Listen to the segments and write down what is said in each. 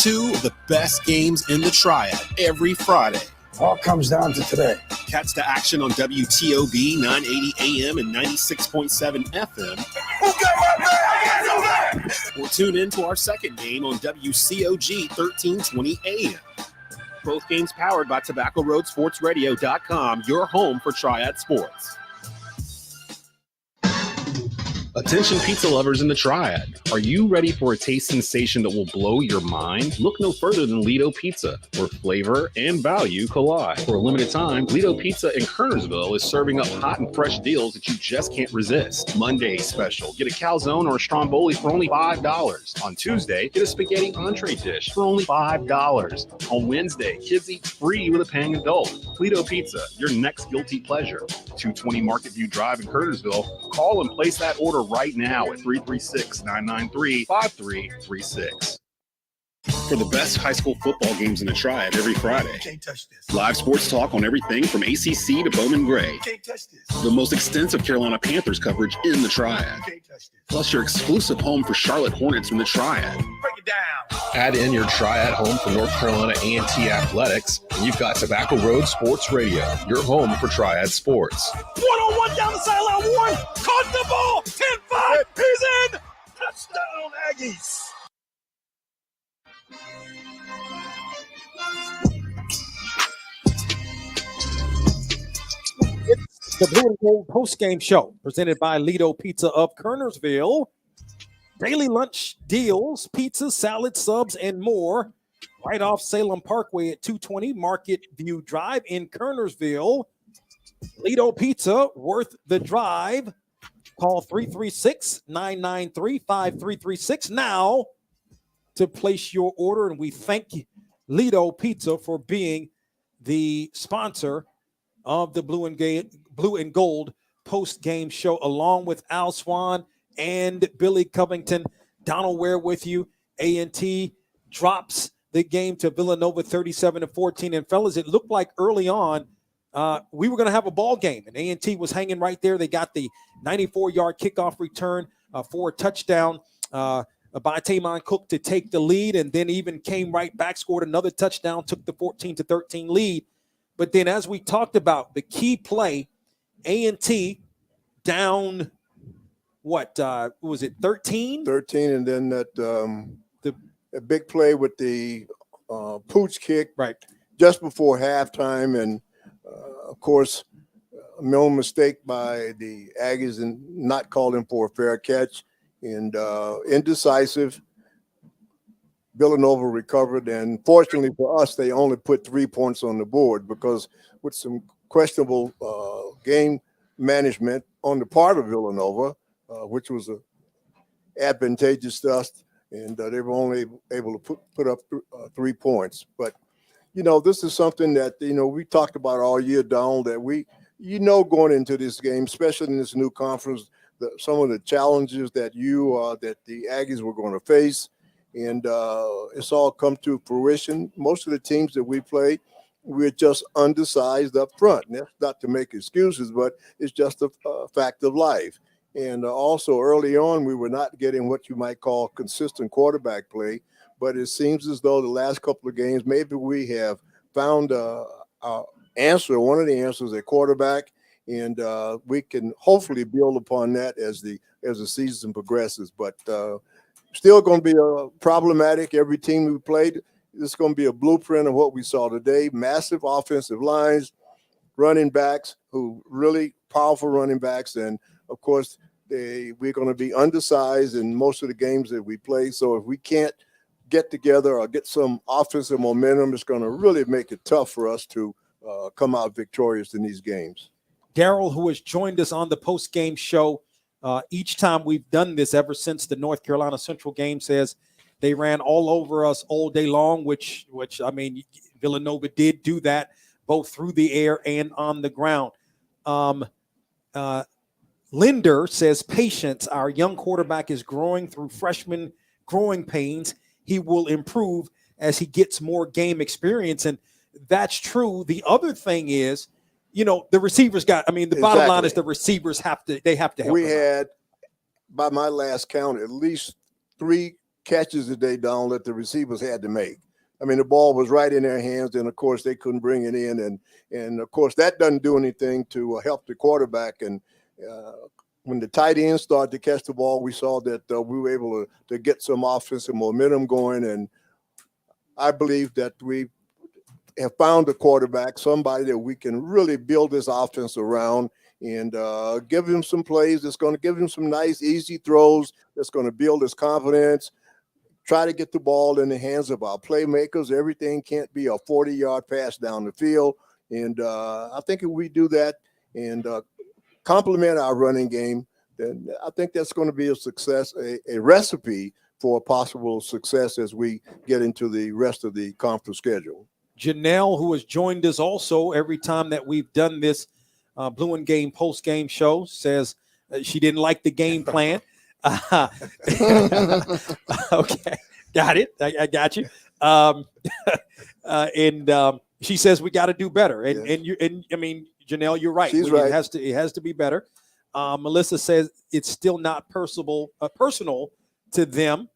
two of the best games in the Triad every Friday. All comes down to today. Catch the action on WTOB 980 AM and 96.7 FM. Who got my back? Or tune in to our second game on WCOG 1320 AM. Both games powered by TobaccoRoadSportsRadio.com, your home for Triad Sports. Attention pizza lovers in the Triad. Are you ready for a taste sensation that will blow your mind? Look no further than Lido Pizza, where flavor and value collide. For a limited time, Lido Pizza in Kernersville is serving up hot and fresh deals that you just can't resist. Monday special. Get a calzone or a stromboli for only $5. On Tuesday, get a spaghetti entree dish for only $5. On Wednesday, kids eat free with a paying adult. Lido Pizza, your next guilty pleasure. 220 Market View Drive in Kernersville. Call and place that order right now at 336-993-5336. For the best high school football games in the Triad every Friday. Can't touch this. Live sports talk on everything from ACC to Bowman Gray. Can't touch this. The most extensive Carolina Panthers coverage in the Triad. Can't touch this. Plus your exclusive home for Charlotte Hornets in the Triad. Break it down. Add in your Triad home for North Carolina A&T Athletics, and you've got Tobacco Road Sports Radio, your home for Triad Sports. One-on-one down the sideline. One. Caught the ball. 10-5. He's in. Touchdown, Aggies. It's the Blue and Gold post-game show presented by Lido Pizza of Kernersville. Daily lunch deals, pizza, salad, subs, and more. Right off Salem Parkway at 220 Market View Drive in Kernersville. Lido Pizza, worth the drive. Call 336-993-5336 now to place your order. And we thank Lido Pizza for being the sponsor of the Blue and Gold post-game show, along with Al Swann and Billy Covington. Donal Ware with you. A&T drops the game to Villanova 37-14. And fellas, it looked like early on we were going to have a ball game, and A&T was hanging right there. They got the 94-yard kickoff return for a touchdown by Taymon Cook to take the lead, and then even came right back, scored another touchdown, took the 14-13 lead. But then, as we talked about, the key play, A&T down, what was it, 13? 13, and then that a big play with the pooch kick right just before halftime, and of course, no mistake by the Aggies in not calling for a fair catch, and indecisive. Villanova recovered, and fortunately for us, they only put 3 points on the board, because with some questionable game management on the part of Villanova, which was advantageous to us, and they were only able to put up 3 points. But, this is something that, we talked about all year, Donald, that going into this game, especially in this new conference, some of the challenges that that the Aggies were going to face. And it's all come to fruition. Most of the teams that we play, we're just undersized up front. And that's not to make excuses, but it's just a fact of life. And also early on, we were not getting what you might call consistent quarterback play. But it seems as though the last couple of games, maybe we have found our answer, one of the answers at quarterback. And we can hopefully build upon that as the season progresses. But still going to be problematic. Every team we played, this is going to be a blueprint of what we saw today. Massive offensive lines, running backs, who really powerful running backs. And, of course, we're going to be undersized in most of the games that we play. So if we can't get together or get some offensive momentum, it's going to really make it tough for us to come out victorious in these games. Daryl, who has joined us on the post-game show, each time we've done this ever since the North Carolina Central game, says they ran all over us all day long, which I mean, Villanova did do that both through the air and on the ground. Linder says, patience, our young quarterback is growing through freshman growing pains. He will improve as he gets more game experience. And that's true. The other thing is, the receivers bottom line is the receivers have to help. We had, by my last count, at least 3 catches today, Donal, that the receivers had to make. I mean, the ball was right in their hands, and of course they couldn't bring it in, and of course that doesn't do anything to help the quarterback. And when the tight ends started to catch the ball, we saw that we were able to get some offensive momentum going, and I believe that we have found a quarterback, somebody that we can really build this offense around and give him some plays that's going to give him some nice, easy throws that's going to build his confidence. Try to get the ball in the hands of our playmakers. Everything can't be a 40-yard pass down the field. And I think if we do that and complement our running game, then I think that's going to be a success, a recipe for possible success as we get into the rest of the conference schedule. Janelle, who has joined us also every time that we've done this Blue and Game post-game show, says she didn't like the game plan. Okay, got it. I got you. And she says we got to do better. And Yes. and I mean, Janelle, you're right. She's right. It has to be better. Melissa says it's still not personal to them,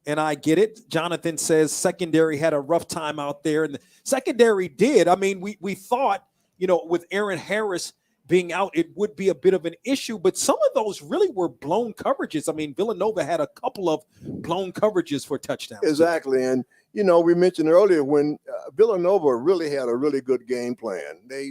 and I get it. Jonathan says secondary had a rough time out there, and the secondary did. I mean, we thought, with Aaron Harris being out, it would be a bit of an issue, but some of those really were blown coverages. I mean, Villanova had a couple of blown coverages for touchdowns. Exactly. And, we mentioned earlier when Villanova really had a really good game plan. They,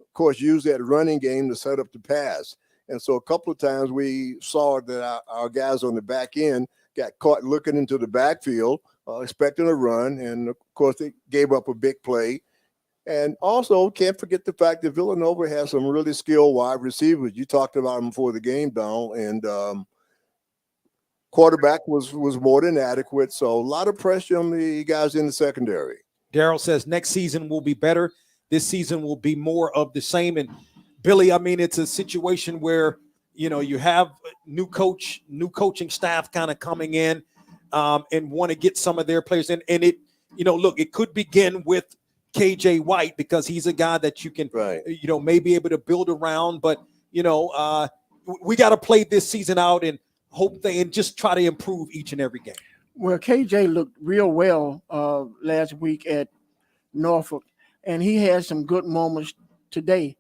of course, used that running game to set up the pass. And so a couple of times we saw that our guys on the back end got caught looking into the backfield, expecting a run. And, of course, they gave up a big play. And also, can't forget the fact that Villanova has some really skilled wide receivers. You talked about them before the game, Donal, and quarterback was more than adequate. So a lot of pressure on the guys in the secondary. Daryl says next season will be better. This season will be more of the same. And Billy, I mean, it's a situation where, you have new coaching staff kind of coming in and want to get some of their players in. And it, look, it could begin with KJ White because he's a guy that you can, may be able to build around. But, we got to play this season out and hope and just try to improve each and every game. Well, KJ looked real well last week at Norfolk, and he had some good moments today.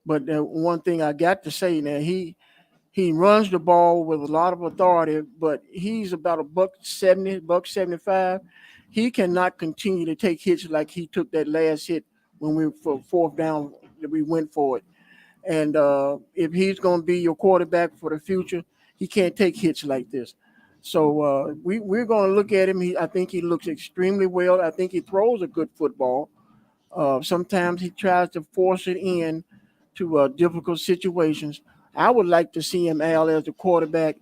But one thing I got to say now, he runs the ball with a lot of authority, but he's about $170, $175. He cannot continue to take hits like he took that last hit when we for fourth down that we went for it. And if he's going to be your quarterback for the future, he can't take hits like this. So we're going to look at him. I think he looks extremely well. I think he throws a good football. Sometimes he tries to force it in to difficult situations. I would like to see him, Al, as the quarterback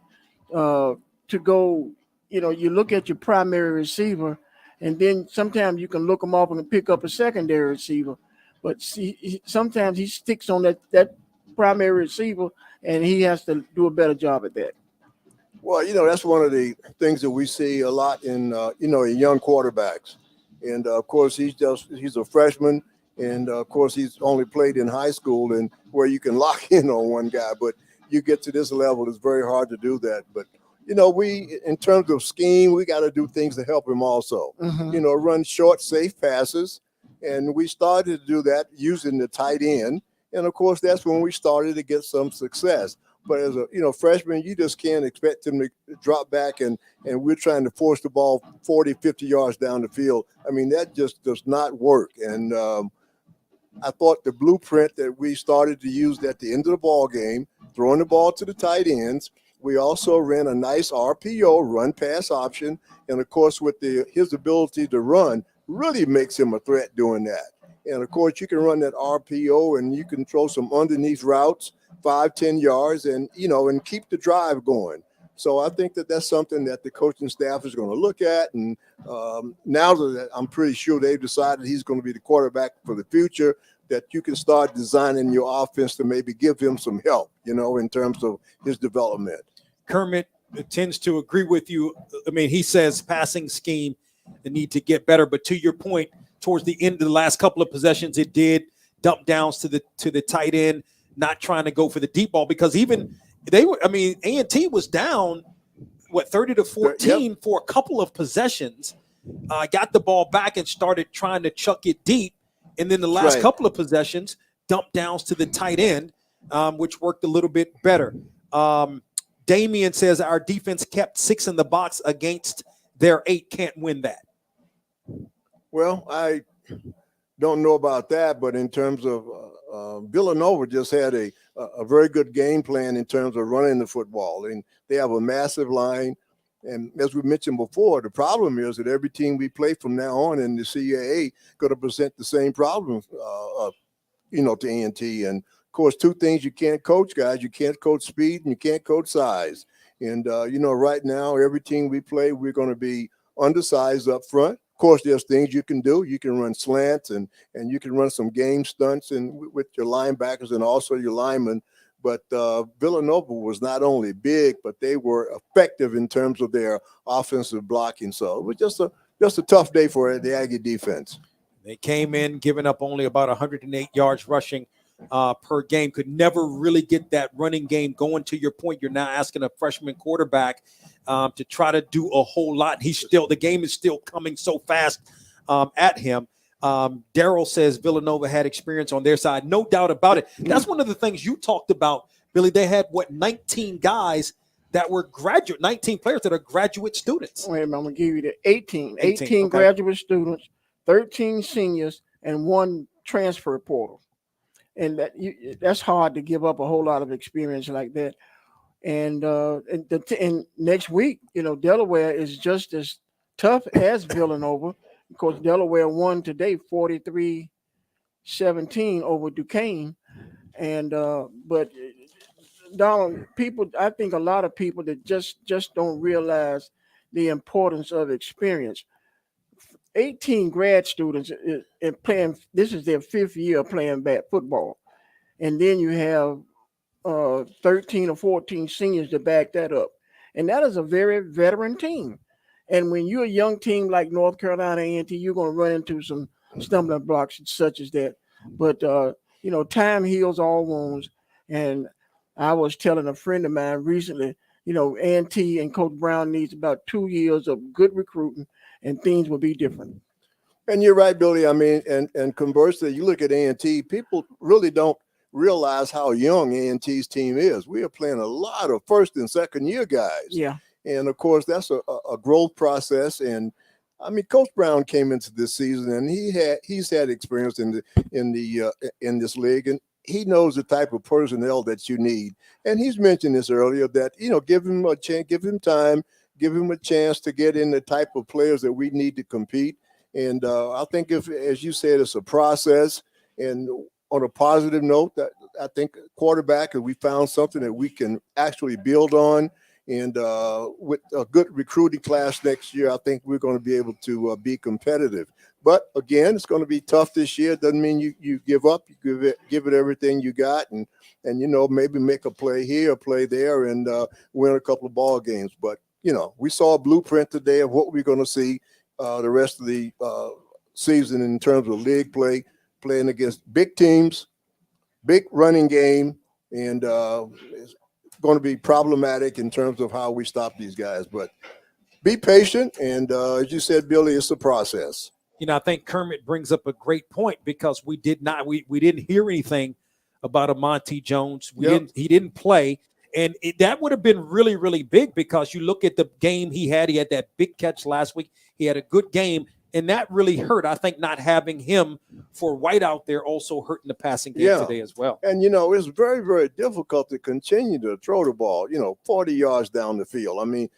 to go, you look at your primary receiver, and then sometimes you can look him off and pick up a secondary receiver. But sometimes he sticks on that primary receiver, and he has to do a better job at that. Well, that's one of the things that we see a lot in, in young quarterbacks. And, of course, he's a freshman. And, of course, he's only played in high school and where you can lock in on one guy. But you get to this level, it's very hard to do that. But, we, in terms of scheme, we got to do things to help him also. Mm-hmm. Run short, safe passes. And we started to do that using the tight end. And, of course, that's when we started to get some success. But as a freshman, you just can't expect him to drop back and we're trying to force the ball 40, 50 yards down the field. I mean, that just does not work. And I thought the blueprint that we started to use at the end of the ball game, throwing the ball to the tight ends. We also ran a nice RPO, run pass option. And, of course, with his ability to run really makes him a threat doing that. And, of course, you can run that RPO and you can throw some underneath routes, 5-10 yards, and keep the drive going. So I think that's something that the coaching staff is going to look at. And now that I'm pretty sure they've decided he's going to be the quarterback for the future, that you can start designing your offense to maybe give him some help, in terms of his development. Kermit tends to agree with you. I mean, he says passing scheme, they need to get better. But to your point, towards the end of the last couple of possessions, it did dump downs to the tight end, not trying to go for the deep ball because even A&T was down 30 to 14 for a couple of possessions. Got the ball back and started trying to chuck it deep. And then the last couple of possessions, dump downs to the tight end, which worked a little bit better. Damian says our defense kept 6 in the box against their 8. Can't win that. Well, I don't know about that, but in terms of Villanova just had a very good game plan in terms of running the football. And they have a massive line. And as we mentioned before, the problem is that every team we play from now on in the CAA going to present the same problem, to A&T. And, of course, 2 things you can't coach, guys. You can't coach speed and you can't coach size. And, right now, every team we play, we're going to be undersized up front. Of course, there's things you can do. You can run slants and you can run some game stunts and with your linebackers and also your linemen. But Villanova was not only big, but they were effective in terms of their offensive blocking. So it was just a tough day for the Aggie defense. They came in giving up only about 108 yards rushing per game. Could never really get that running game going. To your point, you're now asking a freshman quarterback to try to do a whole lot. The game is still coming so fast at him. Daryl says Villanova had experience on their side. No doubt about it. That's one of the things you talked about, Billy. They had 19 guys that were 19 players that are graduate students. Wait a minute, I'm going to give you the 18 graduate students, 13 seniors, and 1 transfer portal. And that's hard to give up a whole lot of experience like that. And next week, Delaware is just as tough as Villanova. Of course, Delaware won today 43-17 over Duquesne. And but Donald, I think a lot of people that just don't realize the importance of experience. 18 grad students and playing, this is their 5th year playing football. And then you have 13 or 14 seniors to back that up. And that is a very veteran team. And when you're a young team like North Carolina A&T, you're going to run into some stumbling blocks such as that. But, time heals all wounds. And I was telling a friend of mine recently, A&T and Coach Brown needs about 2 years of good recruiting and things will be different. And you're right, Billy. I mean, and conversely, you look at A&T, people really don't realize how young A&T's team is. We are playing a lot of 1st and 2nd year guys. Yeah. And of course, that's a growth process. And I mean, Coach Brown came into this season, and he's had experience in this league, and he knows the type of personnel that you need. And he's mentioned this earlier that give him a chance, give him time, give him a chance to get in the type of players that we need to compete. And I think as you said, it's a process. And on a positive note, that I think quarterback, we found something that we can actually build on. And with a good recruiting class next year, I think we're going to be able to be competitive. But again, it's going to be tough this year. It doesn't mean you give up. You give it everything you got, and maybe make a play here, a play there, and win a couple of ball games. But we saw a blueprint today of what we're going to see the rest of the season in terms of league play, playing against big teams, big running game, and it's going to be problematic in terms of how we stop these guys. But be patient, and as you said, Billy, it's a process. I think Kermit brings up a great point because we didn't hear anything about Amonte Jones. He didn't play, and that would have been really, really big because you look at the game he had that big catch last week. He had a good game, and that really hurt. I think not having him for White out there also hurting the passing game today as well. And, it's very, very difficult to continue to throw the ball, 40 yards down the field. I mean,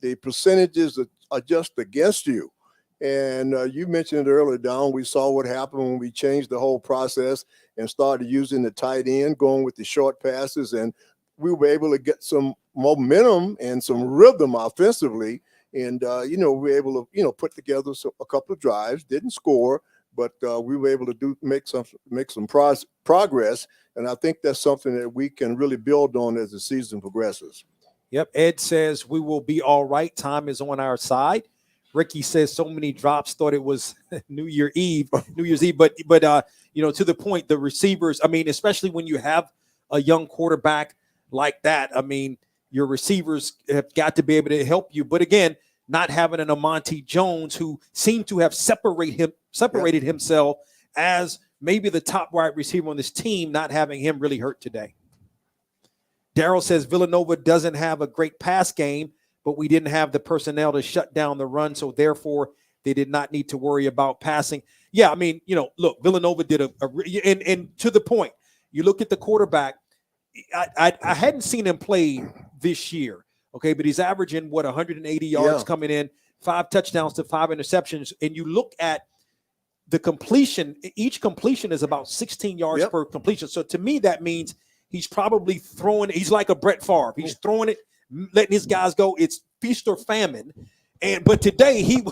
the percentages are just against you. And you mentioned it earlier, Don. We saw what happened when we changed the whole process and started using the tight end, going with the short passes. And we were able to get some momentum and some rhythm offensively. And, we were able to, put together a couple of drives, didn't score, but we were able to make some progress. And I think that's something that we can really build on as the season progresses. Yep. Ed says we will be all right. Time is on our side. Ricky says so many drops, thought it was New Year's Eve. But to the point, the receivers, I mean, especially when you have a young quarterback like that, I mean, Your receivers have got to be able to help you. But again, not having an Amonte Jones who seemed to have separated himself as maybe the top wide receiver on this team, not having him really hurt today. Daryl says Villanova doesn't have a great pass game, but we didn't have the personnel to shut down the run, so therefore they did not need to worry about passing. Yeah, I mean, look, Villanova did and to the point, you look at the quarterback, I hadn't seen him play this year, okay, but he's averaging, 180 yards coming in, 5 touchdowns to 5 interceptions, and you look at the completion, each completion is about 16 yards per completion. So to me, that means he's probably throwing, he's like a Brett Favre. He's throwing it, letting his guys go. It's feast or famine. But today he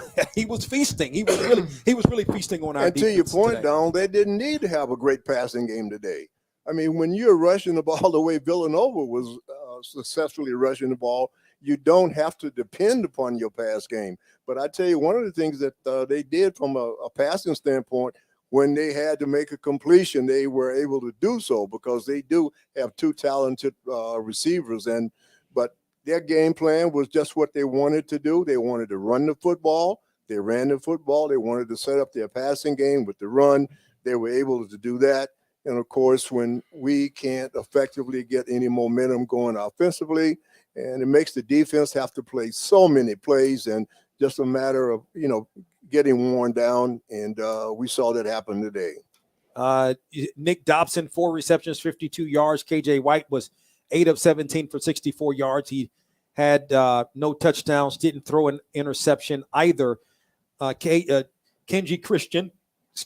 was feasting. He was really feasting on our defense. And to your point, today. Donal, they didn't need to have a great passing game today. I mean, when you're rushing the ball the way Villanova was successfully rushing the ball, you don't have to depend upon your pass game. But I tell you, one of the things that they did from a passing standpoint, when they had to make a completion, they were able to do so because they do have 2 talented receivers. But their game plan was just what they wanted to do. They wanted to run the football. They ran the football. They wanted to set up their passing game with the run. They were able to do that. And, of course, when we can't effectively get any momentum going offensively, and it makes the defense have to play so many plays and just a matter of, getting worn down. And we saw that happen today. Nick Dobson, 4 receptions, 52 yards. KJ White was 8 of 17 for 64 yards. He had no touchdowns, didn't throw an interception either. Kenji Christian,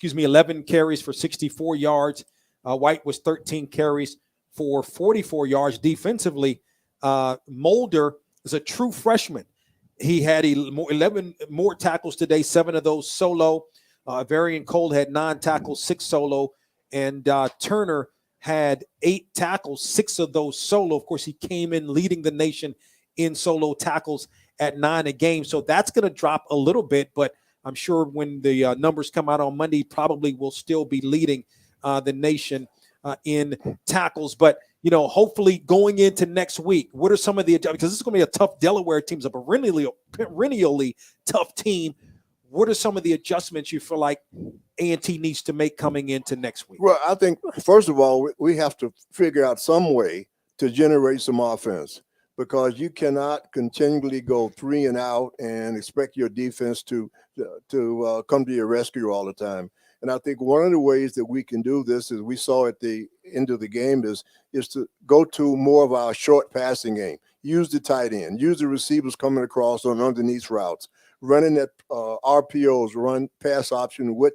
11 carries for 64 yards. White was 13 carries for 44 yards. Defensively, Mulder is a true freshman. He had 11 more tackles today, 7 of those solo. Varian Cole had 9 tackles, 6 solo. And Turner had 8 tackles, 6 of those solo. Of course, he came in leading the nation in solo tackles at 9 a game. So that's going to drop a little bit, but I'm sure when the numbers come out on Monday, probably will still be leading the nation in tackles. But, hopefully going into next week, what are some of the, because this is going to be a tough Delaware team, a perennially tough team. What are some of the adjustments you feel like A&T needs to make coming into next week? Well, I think, first of all, we have to figure out some way to generate some offense, because you cannot continually go 3 and out and expect your defense to come to your rescue all the time. And I think one of the ways that we can do this, is we saw at the end of the game, is to go to more of our short passing game. Use the tight end, use the receivers coming across on underneath routes, running that RPOs, run pass option with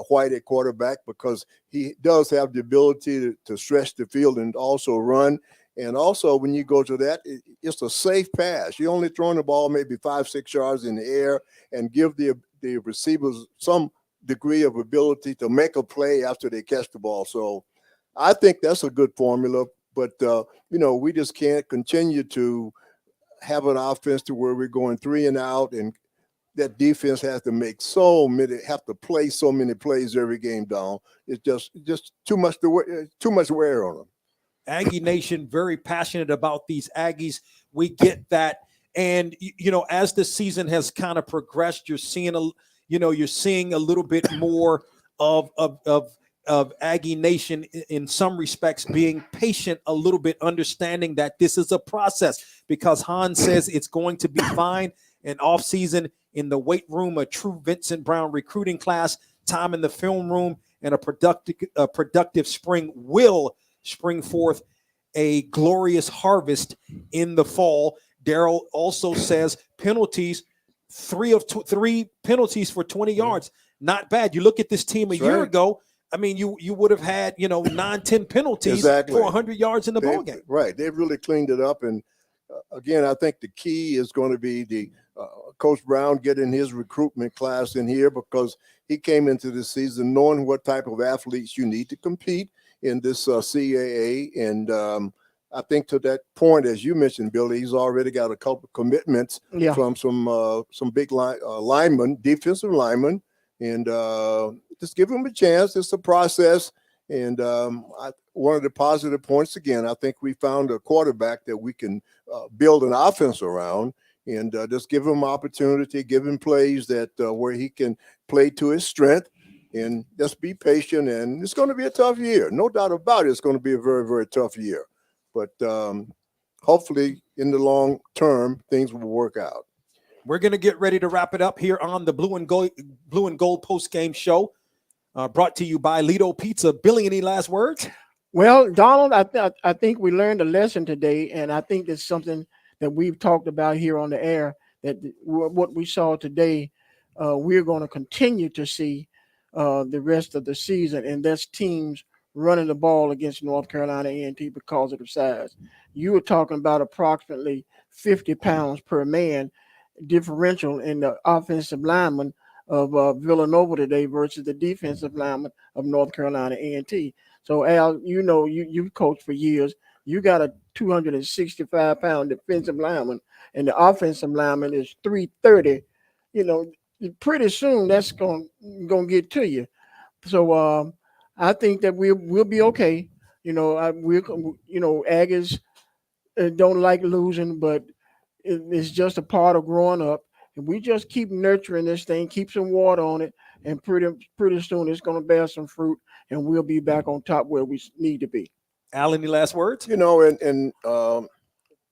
White at quarterback, because he does have the ability to stretch the field and also run. And also, when you go to that, it's a safe pass. You're only throwing the ball maybe 5-6 yards in the air, and give the receivers some degree of ability to make a play after they catch the ball. So I think that's a good formula. But, we just can't continue to have an offense to where we're going 3 and out, and that defense has to play so many plays every game down. It's just too much wear on them. Aggie Nation, very passionate about these Aggies. We get that. And, as the season has kind of progressed, you're seeing a little bit more of Aggie Nation in some respects, being patient a little bit, understanding that this is a process, because Hans says it's going to be fine. An off season in the weight room, a true Vincent Brown recruiting class, time in the film room, and a productive spring will spring forth a glorious harvest in the fall. Daryl also says penalties, 3 penalties for 20 yards. Not bad. You look at this team a year ago, I mean, you would have had, 9-10 penalties for 100 yards in the ball game. Right. They've really cleaned it up. And again, I think the key is going to be the Coach Brown getting his recruitment class in here, because he came into the season knowing what type of athletes you need to compete in this CAA. And I think to that point, as you mentioned, Billy, he's already got a couple of commitments from some big linemen, defensive linemen, and just give him a chance. It's a process. And one of the positive points, again, I think we found a quarterback that we can build an offense around, and just give him opportunity, give him plays that where he can play to his strength, and just be patient. And it's going to be a tough year. No doubt about it. It's going to be a very, very tough year. But hopefully in the long term, things will work out. We're going to get ready to wrap it up here on the Blue and Gold post-game show, brought to you by Lido Pizza. Billy, any last words? Well, Donald, I think we learned a lesson today, and I think it's something that we've talked about here on the air, that what we saw today, we're going to continue to see the rest of the season, and that's teams running the ball against North Carolina A&T because of the size. You were talking about approximately 50 pounds per man differential in the offensive lineman of Villanova today versus the defensive lineman of North Carolina A&T. So, Al, you've coached for years. You got a 265-pound defensive lineman, and the offensive lineman is 330. Pretty soon that's gonna get to you. So I think that we'll be okay. Aggies don't like losing, but it's just a part of growing up. If we just keep nurturing this thing, keep some water on it, and pretty soon it's going to bear some fruit, and we'll be back on top where we need to be. Al, any last words? And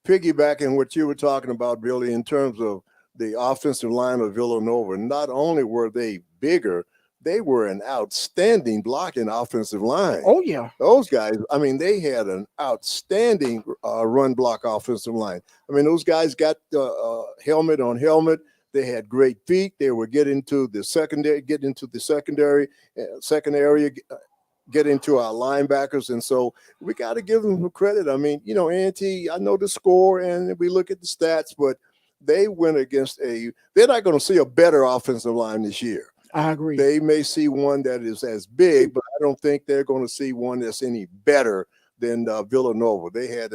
piggybacking what you were talking about, Billy, in terms of the offensive line of Villanova, not only were they bigger, they were an outstanding blocking offensive line. Oh, yeah. Those guys, they had an outstanding run block offensive line. Those guys got helmet on helmet. They had great feet. They were getting into the second area, get into our linebackers. And so we got to give them some credit. A&T, I know the score and we look at the stats, but they went against they're not going to see a better offensive line this year. I agree. They may see one that is as big, but I don't think they're going to see one that's any better than Villanova. They had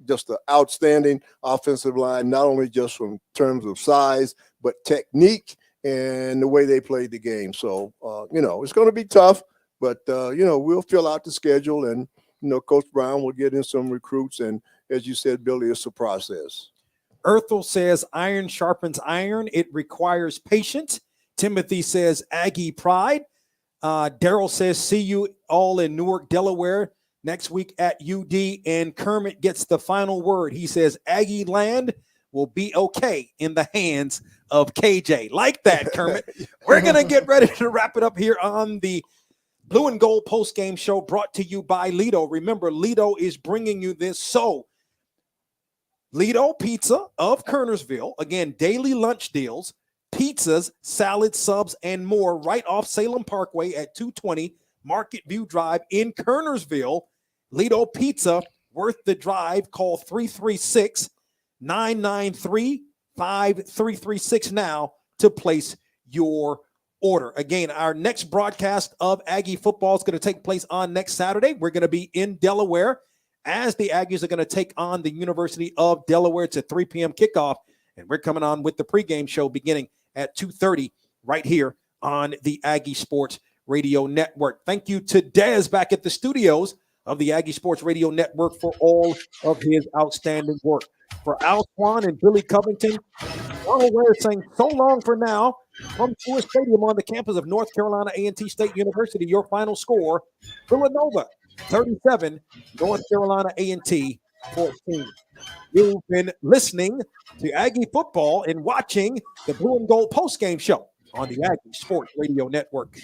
just an outstanding offensive line, not only just from terms of size, but technique and the way they played the game. So, it's going to be tough, but, we'll fill out the schedule, and, Coach Brown will get in some recruits. And as you said, Billy, it's a process. Erthel says iron sharpens iron. It requires patience. Timothy says Aggie pride. Daryl says see you all in Newark, Delaware next week at UD. And Kermit gets the final word. He says Aggie land will be okay in the hands of KJ. Like that, Kermit. We're going to get ready to wrap it up here on the Blue and Gold post-game show, brought to you by Lido. Remember, Lido is bringing you this. So Lido Pizza of Kernersville, again, daily lunch deals, pizzas, salads, subs, and more right off Salem Parkway at 220 Market View Drive in Kernersville. Lido Pizza, worth the drive. Call 336-993-5336 now to place your order. Again, our next broadcast of Aggie football is going to take place on next Saturday. We're going to be in Delaware as the Aggies are going to take on the University of Delaware. It's a 3 p.m. kickoff, and we're coming on with the pregame show beginning at 2:30 right here on the Aggie Sports Radio Network. Thank you to Dez back at the studios of the Aggie Sports Radio Network for all of his outstanding work. For Al Swann and Billy Covington, Donal Ware saying so long for now from Stewart Stadium on the campus of North Carolina A&T State University. Your final score, Villanova 37, North Carolina A&T 14. You've been listening to Aggie football and watching the Blue and Gold postgame show on the Aggie Sports Radio Network.